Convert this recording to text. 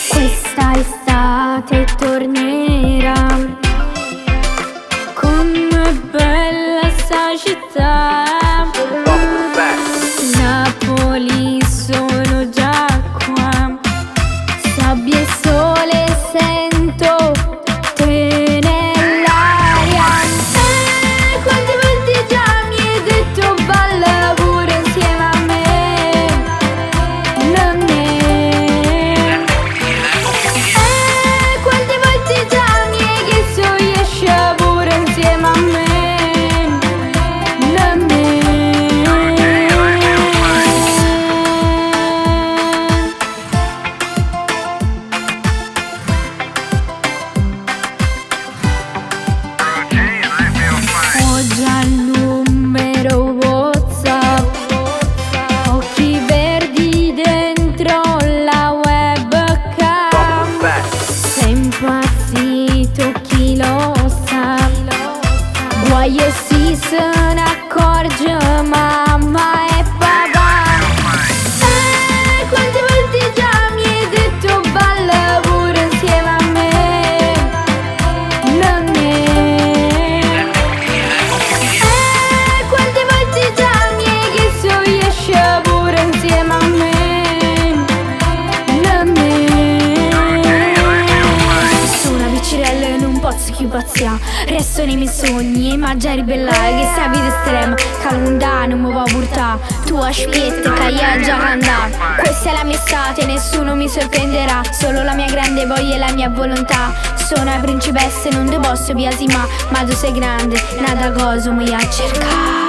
Questa estate tornerà, com'è bella sta città. Napoli sono già qua, sabbia e sole sento te nell'aria. Quante volte già mi hai detto balla pure insieme a me, non ne. Quante volte già mi hai chiesto esci pure insieme a me, non ne. Ho già il numero WhatsApp, occhi verdi dentro la webcam. Sei impazzito, chi lo sa? Guai e si se ne accorge mamma e papà. Quante volte già mi hai detto balla pure insieme a me, non ne. Quante volte già mi hai chiesto esci pure insieme a me, non ne. Sono una piccirella e non posso più pazzia, resto nei miei sogni e immagini ribellare che sta vita estrema, calunda non mi può portare, tu aspetta che io già andà. Questa è la mia estate, nessuno mi sorprenderà, solo la mia grande voglia e la mia volontà. Sono una principessa e non te posso biasimare, ma tu sei grande, nada cosa mi a cercare.